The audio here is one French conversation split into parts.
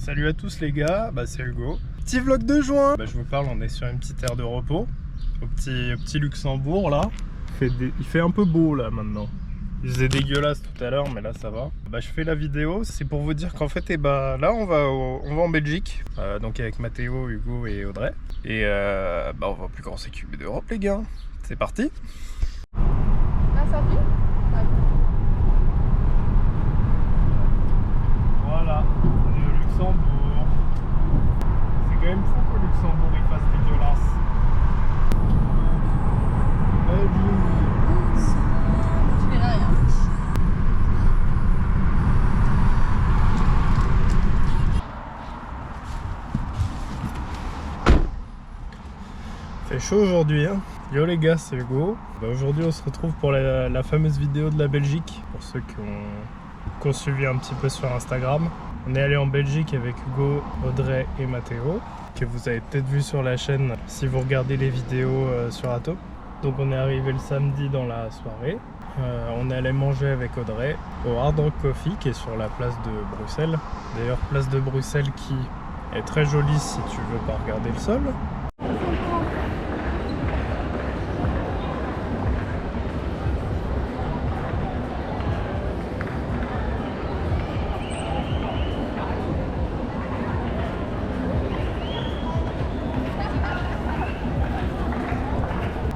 Salut à tous les gars, c'est Hugo. Petit vlog de juin. Je vous parle, on est sur une petite aire de repos au petit Luxembourg là. Il fait un peu beau là maintenant. Il faisait dégueulasse tout à l'heure mais là ça va. Je fais la vidéo, c'est pour vous dire qu'en fait là on va en Belgique. Donc avec Mathéo, Hugo et Audrey. Et on va au plus grand CQB d'Europe les gars. C'est parti. Là ça vit? Voilà, on est au Luxembourg. C'est quand même fou qu'au Luxembourg il fasse dégueulasse. Je verrai rien. Il fait chaud aujourd'hui hein. Yo les gars, c'est Hugo. Aujourd'hui on se retrouve pour la fameuse vidéo de la Belgique. Pour ceux qui ont suivi un petit peu sur Instagram. On est allé en Belgique avec Hugo, Audrey et Mathéo, que vous avez peut-être vu sur la chaîne si vous regardez les vidéos sur Ato. Donc on est arrivé le samedi dans la soirée. On est allé manger avec Audrey au Hard Rock Coffee qui est sur la place de Bruxelles. D'ailleurs place de Bruxelles qui est très jolie si tu veux pas regarder le sol.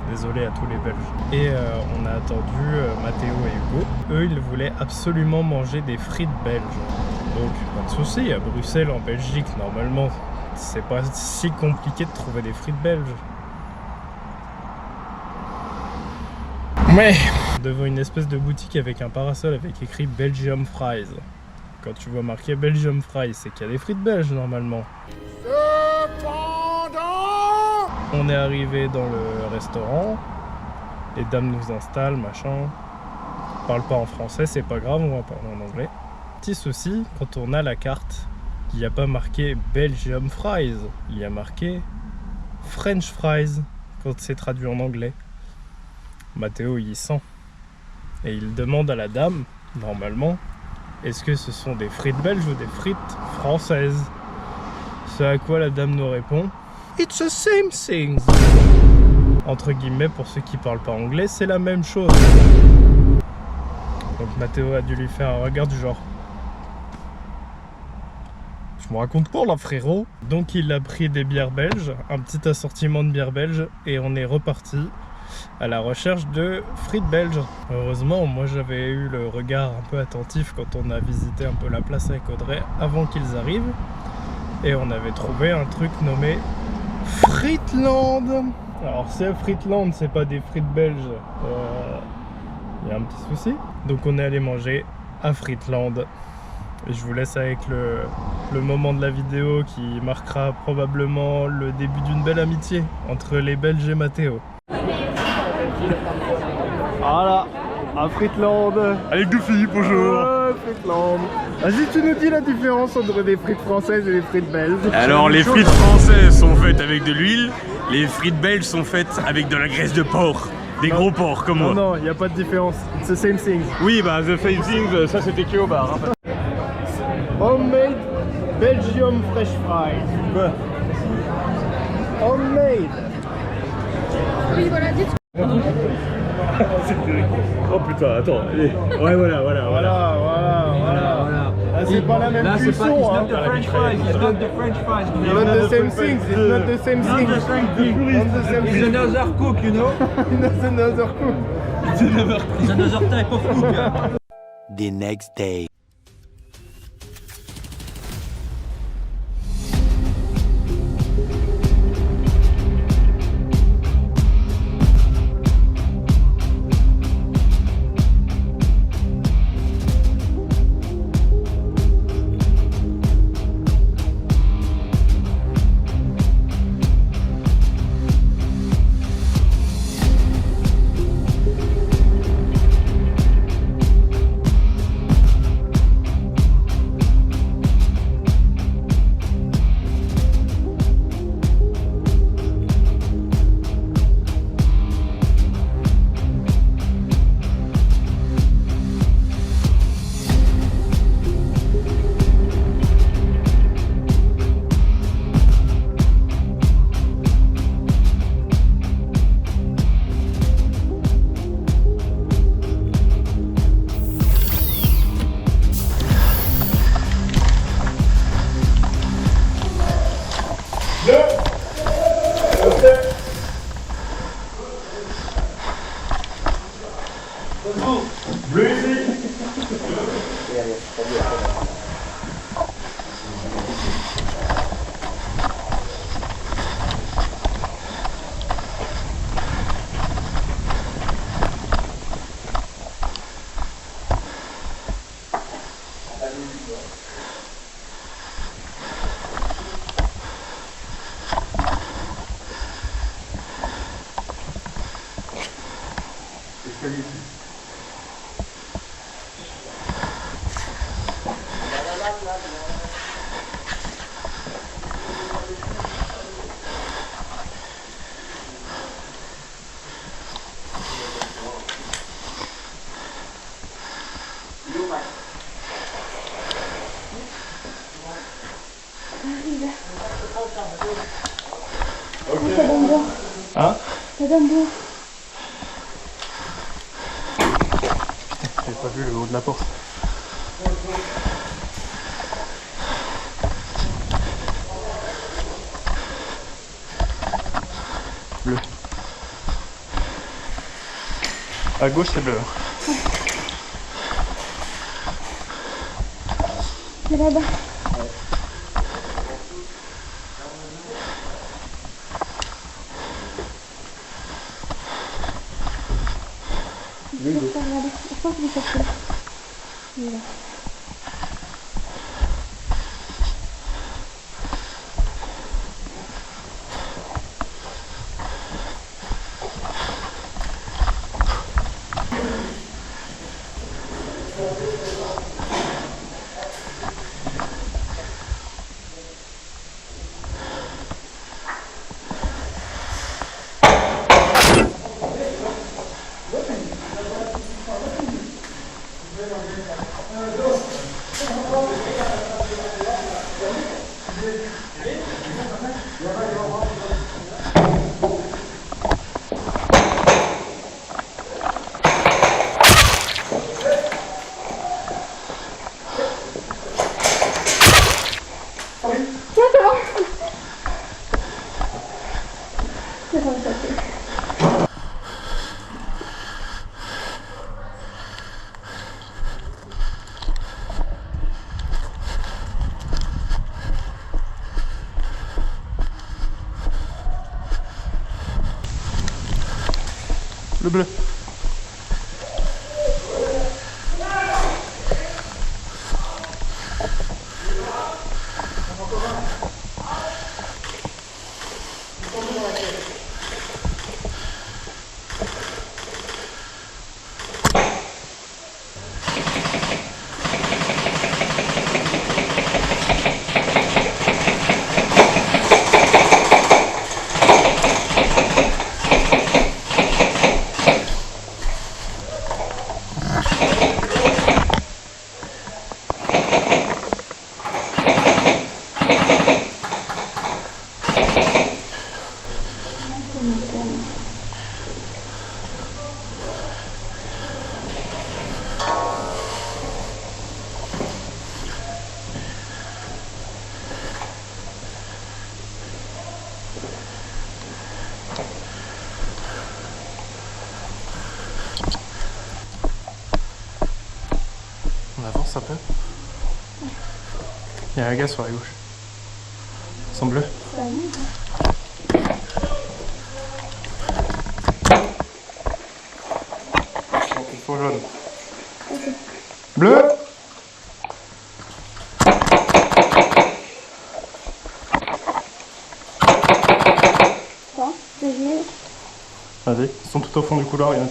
Désolé à tous les Belges. Et on a attendu Mathéo et Hugo. Eux, ils voulaient absolument manger des frites belges. Donc, pas de souci, à Bruxelles, en Belgique, normalement, c'est pas si compliqué de trouver des frites belges. Mais devant une espèce de boutique avec un parasol avec écrit Belgium Fries. Quand tu vois marqué Belgium Fries, c'est qu'il y a des frites belges normalement. On est arrivé dans le restaurant, les dames nous installent, machin. On parle pas en français, c'est pas grave, on va parler en anglais. Petit souci, quand on a la carte, il n'y a pas marqué Belgium Fries, il y a marqué French Fries quand c'est traduit en anglais. Mathéo il sent et il demande à la dame, normalement, est-ce que ce sont des frites belges ou des frites françaises? Ce à quoi la dame nous répond, it's the same thing. Entre guillemets, pour ceux qui parlent pas anglais, c'est la même chose. Donc Mathéo a dû lui faire un regard du genre, je me raconte pas là frérot. Donc il a pris des bières belges, un petit assortiment de bières belges, et on est reparti à la recherche de frites belges. Heureusement, moi j'avais eu le regard un peu attentif quand on a visité un peu la place avec Audrey avant qu'ils arrivent. Et on avait trouvé un truc nommé Frietland. Alors si à Frietland c'est pas des frites belges, y a un petit souci. Donc on est allé manger à Frietland. Et je vous laisse avec le moment de la vidéo qui marquera probablement le début d'une belle amitié entre les Belges et Mathéo. Voilà, à Frietland. Avec deux filles, bonjour. Frietland. Vas-y, tu nous dis la différence entre des frites françaises et des frites belges. Alors les frites françaises sont faites avec de l'huile, les frites belges sont faites avec de la graisse de porc. Des gros porcs comme moi. Non, il n'y a pas de différence. It's the same thing. Oui, the same thing, ça c'était que au bar. Hein. Homemade Belgium Fresh Fries. Homemade. Oui, voilà, dites. Oh putain, attends. Ouais, voilà. Ah, c'est pas la même cuisson, hein. It's not the French fries, it's not the French fries. Not the same thing, it's not the same thing. Not the same thing. Not the same It's thing. another cook, you know? It's another cook. It's another type of cook. The next day. Bleu ici. Hein? Ça donne beau. J'ai pas vu le haut de la porte. Bleu. À gauche c'est bleu. C'est là-bas. Je pense qu'il est sorti. Il est là. Le bleu. On avance un peu. Il y a un gars sur la gauche. Son bleu. Il faut jaune. Bleu. Attends, je vais. Vas-y, ils sont tout au fond du couloir. Il y en a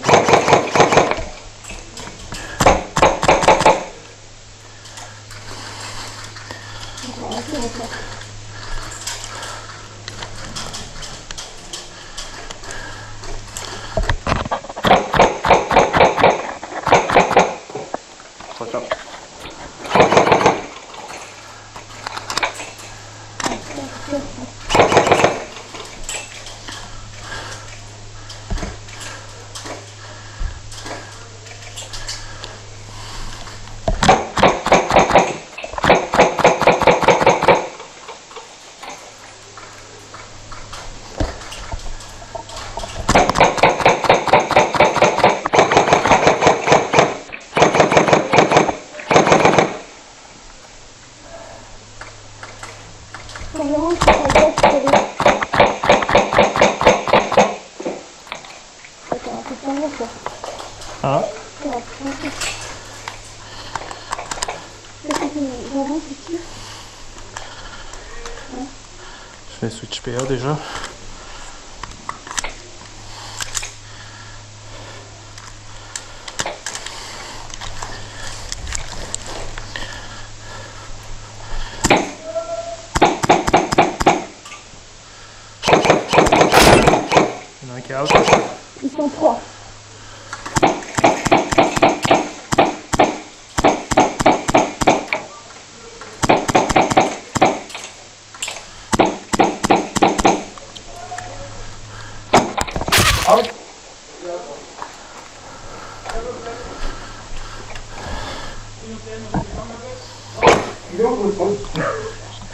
c'est pas moi, quoi. Ah. Ça va, tranquille. Qu'est-ce que tu j'avance ici? Je fais switch PA déjà. Il y en a un qui est out. Ils sont 3.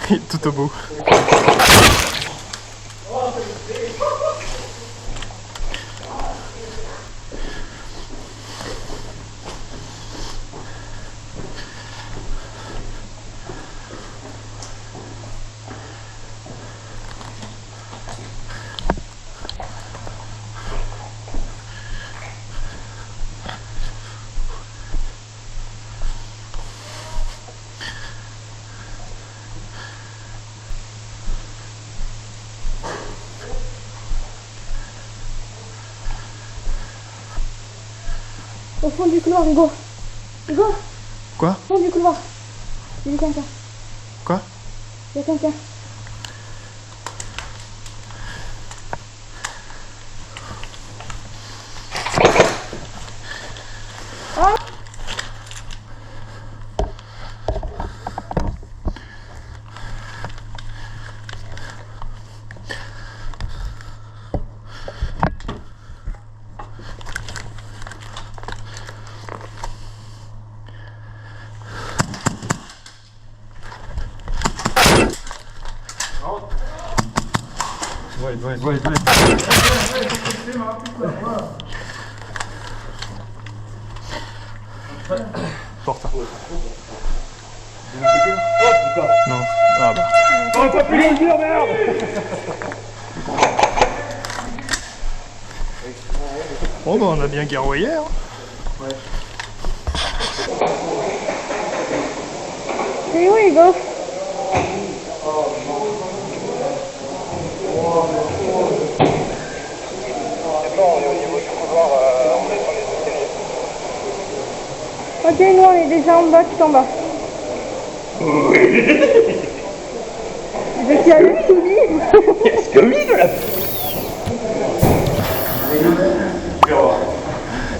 Il est tout au bout. Au fond du couloir, Hugo. Hugo, Quoi? au fond du couloir. Il y a quelqu'un. Quoi? Il y a quelqu'un. Ouais. Porte. Non. Ah bah. On pas pu les dire, merde. Oh bah on a bien guerroyé. Hein. C'est où, Hugo? Ok, nous on est déjà en bas, tout en bas. Oui. Je suis allé Scooby.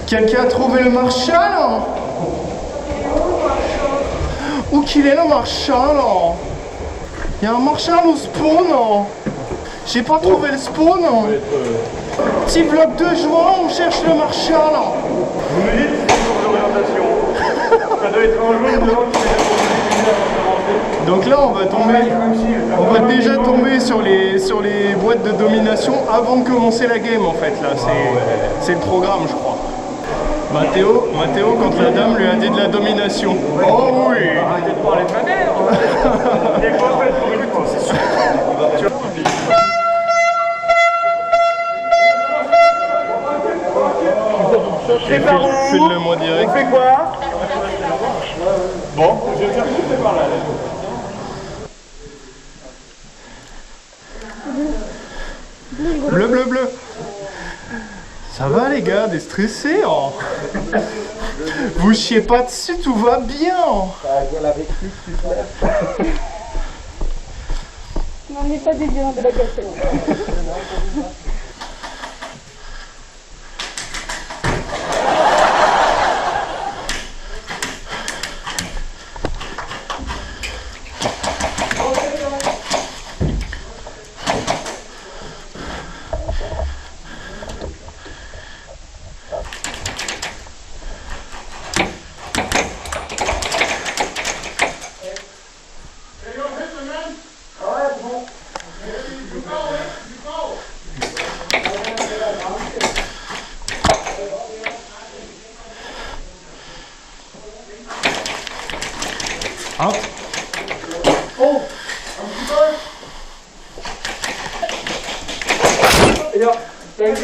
Quelqu'un a trouvé le Marshall? Où qu'il est le Marshall? Il y a un Marshall au spawn. J'ai pas trouvé le spawn. Petit vlog de juin, on cherche le Marshall. Vous me dites si c'est pour l'orientation. Ça doit être un jaune devant qui est Donc là on va déjà tomber sur les boîtes de domination avant de commencer la game en fait là, c'est le programme je crois. Mathéo, quand la dame lui a dit de la domination. Oh oui. Arrêtez de parler de ma mère. Il est pas fait pour une fois, c'est sûr. File-le-moi direct. On fait quoi? Bon, je vais faire pousser par là. Bleu. Ça va les gars, déstressés hein. Vous chiez pas dessus, tout va bien. On n'est pas des violents de la gâterie. Hop. Oh, un petit peu. Et là, t'as une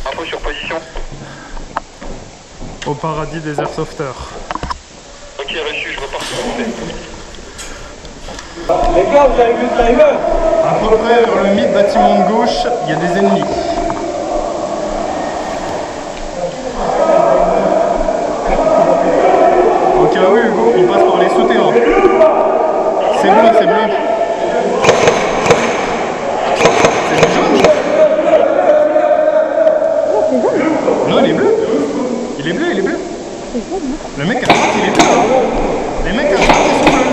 Info sur position. Au paradis des airsofters. Ok, reçu, je repars sur mon Les gars, vous avez vu le timer? À peu près vers le mid-bâtiment de gauche, il y a des ennemis. Au cas où, Hugo, on passe par les souterrains. C'est bleu, c'est bleu. C'est jaune? Non, il est bleu. Il est bleu, il est bleu. Le mec à droite, il est bleu. Les mecs à droite, ils sont bleus.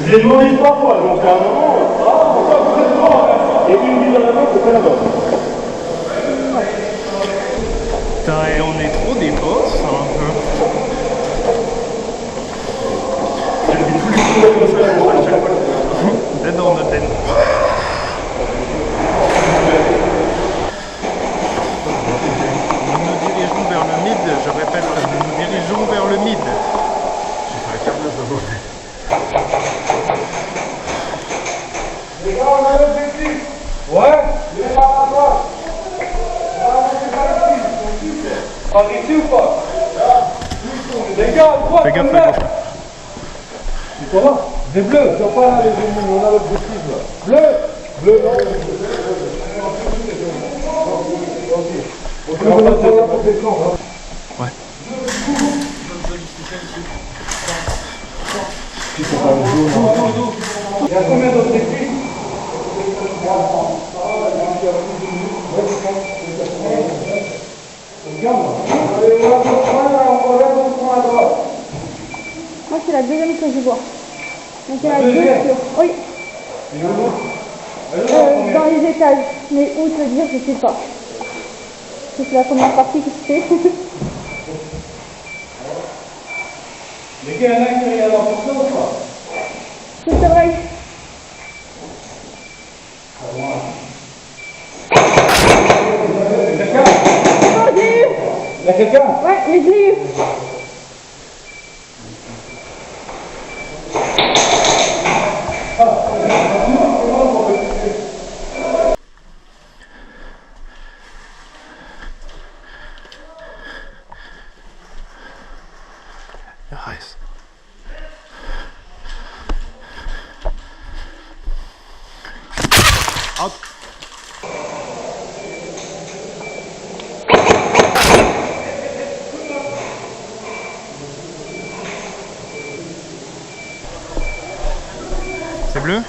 J'ai demandé 3 fois, donc à un moment, et une mise dans la main, c'est pas la bonne. Putain, et on est trop des boss, hein, un peu. Dead or not dead. Nous nous dirigeons vers le mid, je répète, nous nous dirigeons vers le mid. Les gars, on a l'objectif. Ouais. Les gars, à droite. Par ici ou pas? Les gars, à droite. Fais gaffe, là. Ils sont là. Des bleus, ils sont pas là les ennemis, on a l'objectif là. Bleu. Bleu, non. Ouais. Il y a combien d'objectifs? Moi, c'est la deuxième que je vois. Donc, il y en a deux sur. Oui. Dans les étages. Mais où te dire, je sais pas. C'est la première partie qui se fait. Les gars, il y en a qui regardent en fonction ou pas? C'est vrai. Quelqu'un? Oh, j'ai eu. Il y a quelqu'un? Ouais, mais je l'ai eu. Reste. Hop. C'est bleu?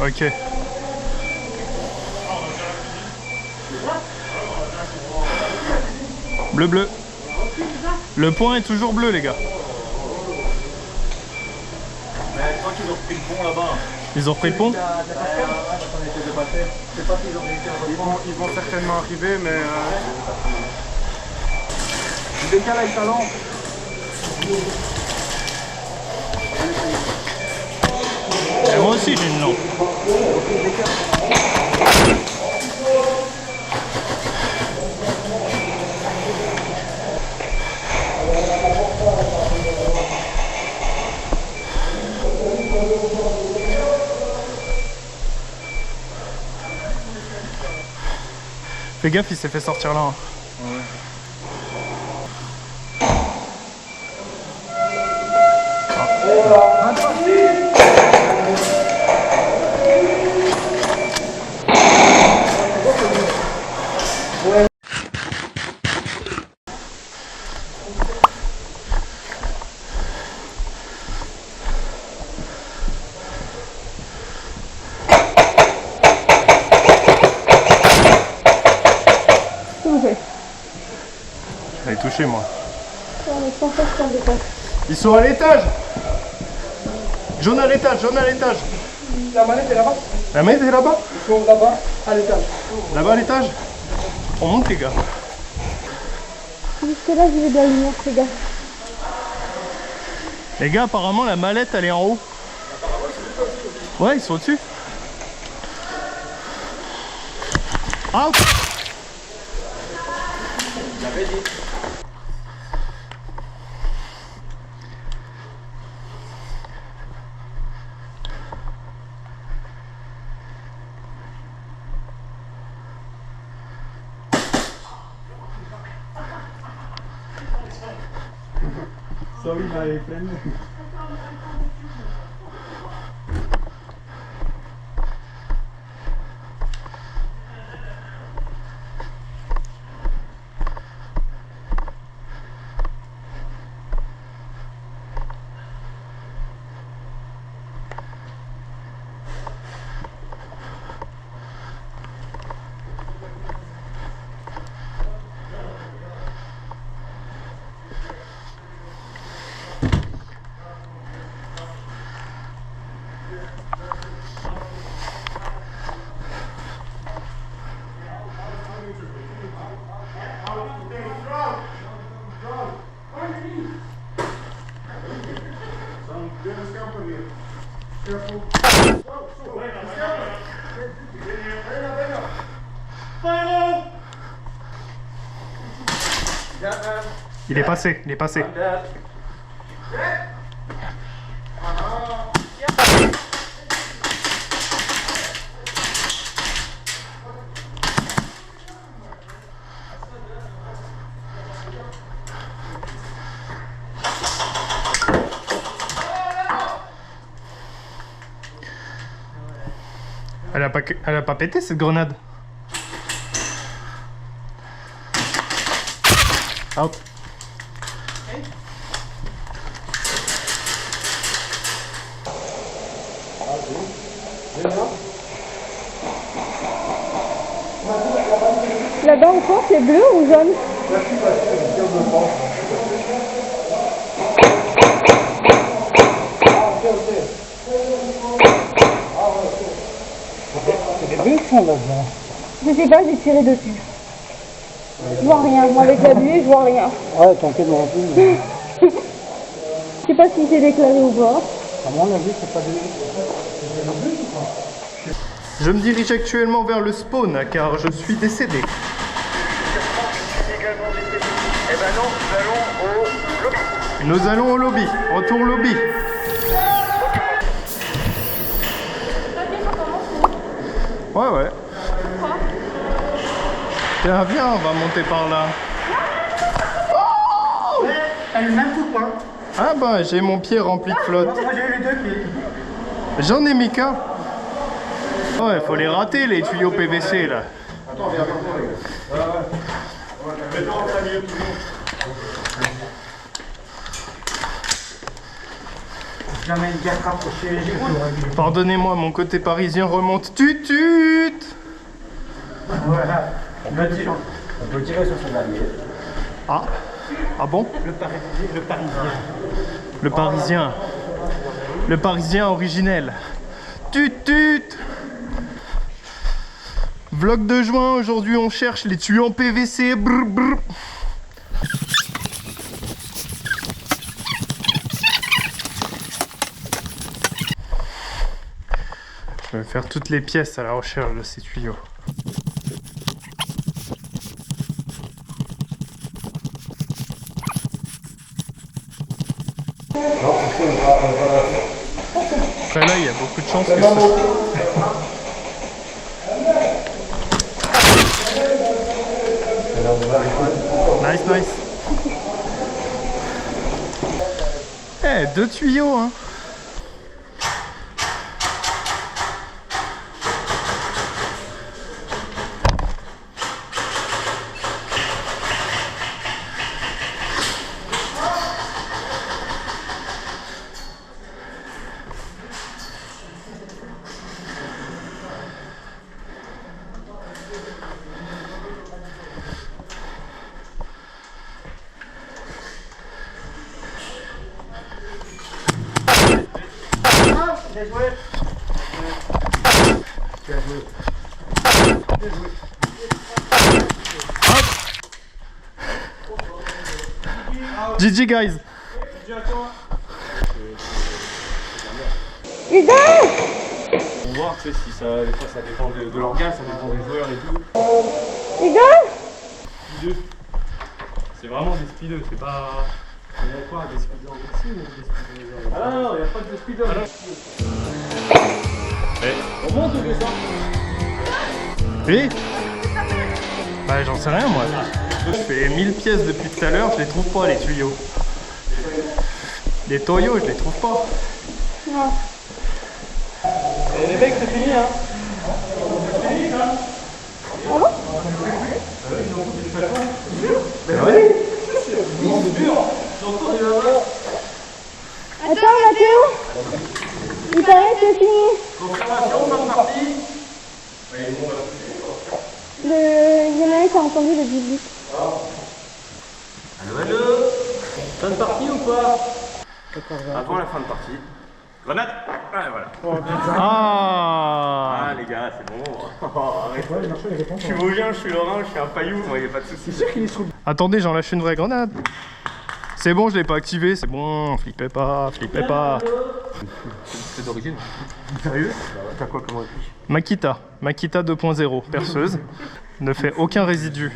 Ok. Bleu, bleu. Le point est toujours bleu, les gars. Mais je crois qu'ils ont repris le pont là-bas. Ils ont repris le pont? Ils vont certainement arriver, mais... Je décale avec talent. Et moi aussi, j'ai une lampe. Fais gaffe, il s'est fait sortir là. Ouais. Je l'ai touché, moi. Ils sont à l'étage. Jaune à l'étage, jaune à l'étage. La manette est là-bas. La manette est là-bas? Ils sont là-bas, à l'étage. Là-bas à l'étage? On monte, les gars. Jusque là, je vais de la lumière, les gars. Les gars, apparemment, la mallette, elle est en haut. Ouais, ils sont au-dessus. Out. Sorry, my friend. Il est passé, il est passé. Elle a pas pété cette grenade. Out. Là-bas encore, c'est bleu ou jaune? Je sais pas, j'ai tiré dessus. Je vois rien. Moi, avec la buée, je vois rien. Ouais, t'inquiète, moi non plus. Mais... Je sais pas si c'est déclaré ou pas. À mon avis, c'est pas du... Je me dirige actuellement vers le spawn car je suis décédé. Eh ben non, Nous allons au lobby. Retour lobby. Ouais, ouais. Tiens, viens, on va monter par là. Oh, elle est même tout point. Ah bah, j'ai mon pied rempli de flotte. Moi, j'ai eu les deux pieds. J'en ai mis qu'un. Ouais, faut les rater, les tuyaux PVC, là. Attends, viens, attends, les gars. Maintenant, on s'aligne tout le monde. Jamais une gaffe rapprochée les yeux. Pardonnez-moi, mon côté parisien remonte. Tutut. Voilà. On peut tirer sur son allié. Ah. Ah bon? Le parisien. Le parisien. Le parisien originel. Tutut. Vlog de juin, aujourd'hui on cherche les tuyaux en PVC. Brr, brr. Je vais faire toutes les pièces à la recherche de ces tuyaux. Après là, il y a beaucoup de chances que ça... Nice, nice. Eh, 2 tuyaux, hein. Bien joué. Bien joué. Bien joué. GG guys. Ida! On va voir, tu sais, si ça, des fois, ça dépend de l'organe, ça dépend des joueurs et tout. Les gars, Speedeux. C'est vraiment des speedeux, c'est pas... Il y a quoi, des speeders aussi ou des speeders? Ah non, il n'y a pas de speeders. On monte ou descend? Oui. Bah j'en sais rien moi. Je fais 1000 pièces depuis tout à l'heure, je les trouve pas les tuyaux. Les tuyaux, je les trouve pas. non. Et les mecs, c'est fini hein. Ah bon? Attends Mathéo, il paraît que c'est fini. Il y en a un qui a entendu le bip. Allô? Fin de partie ou pas? Avant la fin de partie. Grenade! Ah voilà. Ah, Ah les gars, c'est bon. Arrête. Je suis Vosgien, je suis Lorrain, je suis un paillou, moi y'a pas de soucis. attendez, j'en lâche une vraie grenade. C'est bon, je l'ai pas activé, c'est bon, flippez pas, flippez pas. C'est d'origine? Sérieux? T'as quoi comme réplique? Makita, Makita 2.0, perceuse, ne fait aucun résidu.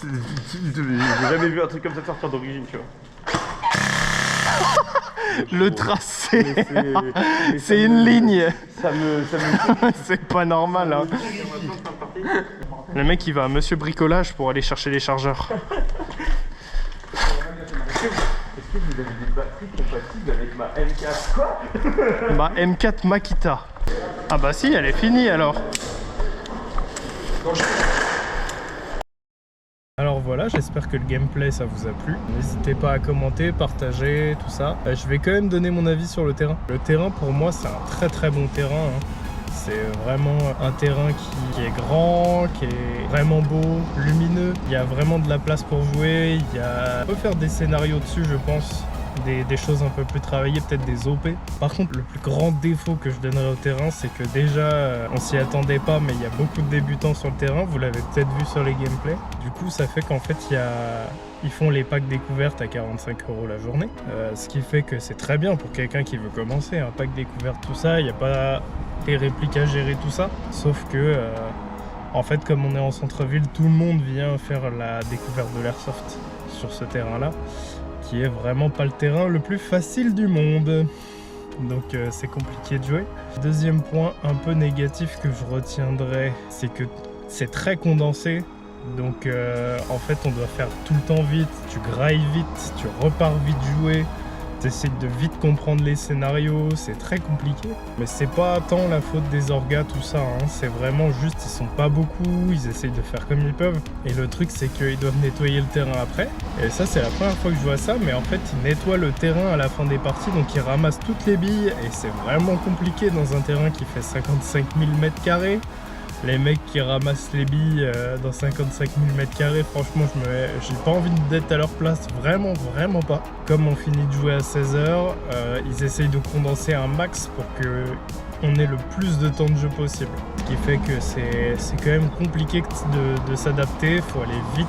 J'ai jamais vu un truc comme ça sortir d'origine, tu vois. Le tracé, c'est une ligne. Ça me... C'est pas normal hein. Le mec il va à Monsieur Bricolage pour aller chercher les chargeurs. Est-ce que vous avez des batteries compatibles avec ma M4? Quoi? Bah M4 Makita. Ah bah si, elle est finie alors. Alors voilà, j'espère que le gameplay ça vous a plu. N'hésitez pas à commenter, partager, tout ça. Je vais quand même donner mon avis sur le terrain. Le terrain pour moi c'est un très bon terrain hein. C'est vraiment un terrain qui est grand, qui est vraiment beau, lumineux. Il y a vraiment de la place pour jouer. On peut faire des scénarios dessus je pense. Des choses un peu plus travaillées, peut-être des OP. Par contre, le plus grand défaut que je donnerais au terrain, c'est que déjà, on s'y attendait pas, mais il y a beaucoup de débutants sur le terrain. Vous l'avez peut-être vu sur les gameplays. Du coup, ça fait qu'en fait, ils font les packs découvertes à 45 € la journée. Ce qui fait que c'est très bien pour quelqu'un qui veut commencer. Un pack découverte, tout ça, il n'y a pas des répliques à gérer, tout ça. Sauf que, en fait, comme on est en centre-ville, tout le monde vient faire la découverte de l'airsoft sur ce terrain-là. Qui est vraiment pas le terrain le plus facile du monde. Donc c'est compliqué de jouer. Deuxième point un peu négatif que je retiendrai, c'est que c'est très condensé. Donc en fait on doit faire tout le temps vite, tu grailles vite, tu repars vite jouer. Tu essaies de vite comprendre les scénarios, c'est très compliqué. Mais c'est pas tant la faute des orgas, tout ça, hein. C'est vraiment juste, ils sont pas beaucoup, ils essayent de faire comme ils peuvent. Et le truc, c'est qu'ils doivent nettoyer le terrain après. Et ça, c'est la première fois que je vois ça, mais en fait, ils nettoient le terrain à la fin des parties, donc ils ramassent toutes les billes. Et c'est vraiment compliqué dans un terrain qui fait 55 000 m². Les mecs qui ramassent les billes dans 55 000 m², franchement, j'ai pas envie d'être à leur place, vraiment pas. Comme on finit de jouer à 16h, ils essayent de condenser un max pour que on ait le plus de temps de jeu possible. Ce qui fait que c'est quand même compliqué de s'adapter, il faut aller vite,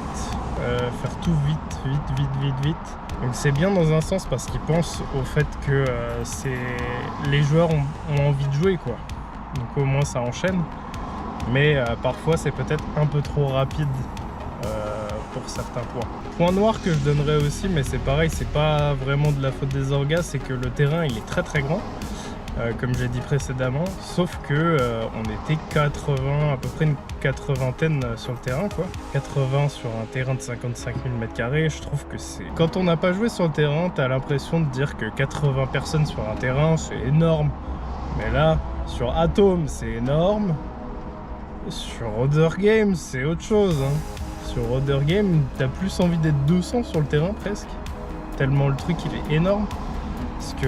faire tout vite. Donc c'est bien dans un sens parce qu'ils pensent au fait que les joueurs ont envie de jouer, quoi. Donc au moins ça enchaîne. Mais parfois c'est peut-être un peu trop rapide pour certains points. Point noir que je donnerais aussi, mais c'est pareil, c'est pas vraiment de la faute des orgas, c'est que le terrain il est très grand, comme j'ai dit précédemment, sauf que on était 80, à peu près une 80aine sur le terrain, quoi. 80 sur un terrain de 55 000 m², je trouve que c'est... Quand on n'a pas joué sur le terrain, t'as l'impression de dire que 80 personnes sur un terrain, c'est énorme. Mais là, sur Atom, c'est énorme. Sur Other Game, c'est autre chose, hein. Sur Other Game, t'as plus envie d'être 200 sur le terrain presque. Tellement le truc il est énorme. Parce que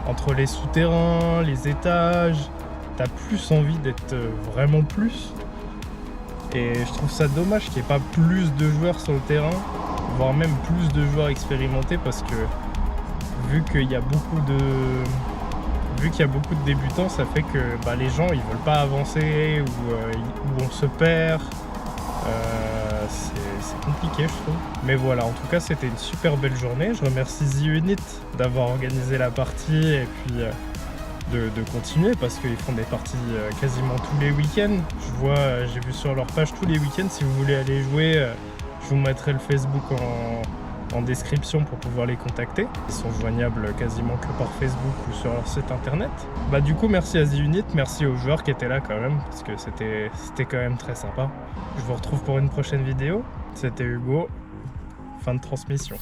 entre les souterrains, les étages, t'as plus envie d'être vraiment plus. Et je trouve ça dommage qu'il n'y ait pas plus de joueurs sur le terrain, voire même plus de joueurs expérimentés, parce que vu qu'il y a beaucoup de débutants, ça fait que les gens ils veulent pas avancer ou on se perd. C'est compliqué je trouve. Mais voilà, en tout cas c'était une super belle journée. Je remercie The Unit d'avoir organisé la partie et puis de continuer parce qu'ils font des parties quasiment tous les week-ends. J'ai vu sur leur page tous les week-ends. Si vous voulez aller jouer, je vous mettrai le Facebook en description pour pouvoir les contacter. Ils sont joignables quasiment que par Facebook ou sur leur site internet. Bah du coup merci à The Unit, merci aux joueurs qui étaient là quand même parce que c'était quand même très sympa. Je vous retrouve pour une prochaine vidéo. C'était Hugo. Fin de transmission.